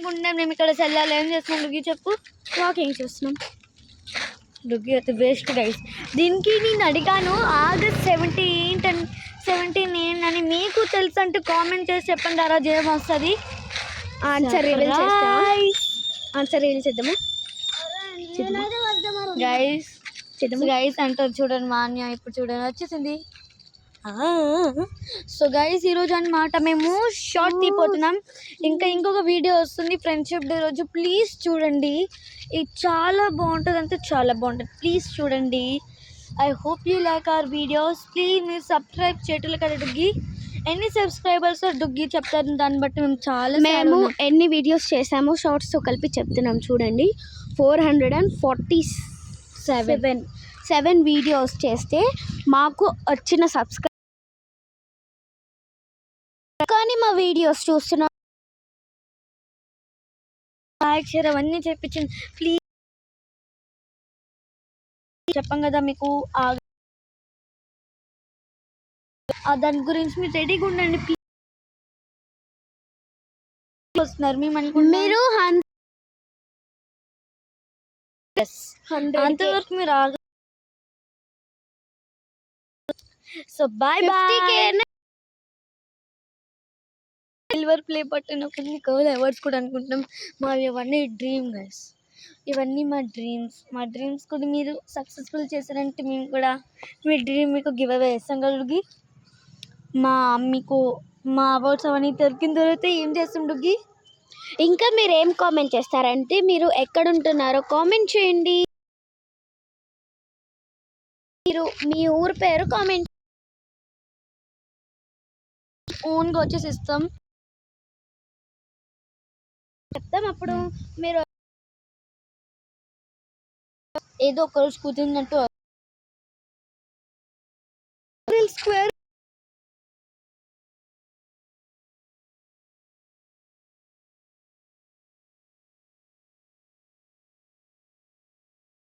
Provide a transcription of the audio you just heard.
అనుకుంటున్నాం మేము ఇక్కడ చెల్లాలి. ఏం చేస్తున్నాం డుగ్గి చెప్పు? వాకింగ్ చేస్తున్నాం. డుగ్గి అయితే వేస్ట్ గైస్. దీనికి నేను అడిగాను ఆగస్ట్ 17 అని మీకు తెలుసు అంటే కామెంట్ చేసి చెప్పండి. ఆ రోజు ఏమొస్తుంది ఆన్సర్ రివీల్ చేద్దాము గైస్ అంటారు చూడండి. మాన్య ఇప్పుడు చూడండి వచ్చేసింది. సో గైస్ ఈరోజు అన్నమాట మేము షార్ట్ తీపోతున్నాం. ఇంకా ఇంకొక వీడియో వస్తుంది ఫ్రెండ్షిప్ డే రోజు. ప్లీజ్ చూడండి, ఇది చాలా బాగుంటుంది, అంటే చాలా బాగుంటుంది. ప్లీజ్ చూడండి. I hope you like our videos. Please మీరు సబ్స్క్రైబ్ చేయటం కదా డుగ్గి. ఎన్ని సబ్స్క్రైబర్స్ డుగ్గి చెప్తారు, దాన్ని బట్టి మేము ఎన్ని వీడియోస్ చేసామో షార్ట్స్తో కలిపి చెప్తున్నాం చూడండి. 447 వీడియోస్ చేస్తే మాకు వచ్చిన సబ్స్క్రైబ్, కానీ మా వీడియోస్ చూస్తున్నా లైక్ షేర్ అవన్నీ చెప్పించండి ప్లీజ్. చెప్పాం కదా మీకు దాని గురించి మీరు రెడీగా ఉండండి ప్లీజ్. వస్తున్నారు మేము మీరు అంతవరకు మీరు సో బాయ్ సిల్వర్ ప్లే బటన్ ఒకటి కవర్ అవార్డ్స్ కూడా అనుకుంటున్నాం. మావి ఇవన్నీ డ్రీమ్ గైస్, ఇవన్నీ మా డ్రీమ్స్ కూడా మీరు సక్సెస్ఫుల్ చేశారంటే మేము కూడా మీ డ్రీమ్ మీకు గివ్ అవే చేస్తాం కదా. మీకు మా అవార్డ్స్ అవన్నీ దొరికిన తర్వాత ఏం చేస్తాం డుగ్గి? ఇంకా మీరు ఏం కామెంట్ చేస్తారంటే మీరు ఎక్కడుంటున్నారో కామెంట్ చేయండి. మీరు మీ ఊరు పేరు కామెంట్ ఓన్గా వచ్చేసి ఇస్తాం చెప్తాం. అప్పుడు మీరు ఏదో ఒక రోజు కుదిరినట్టు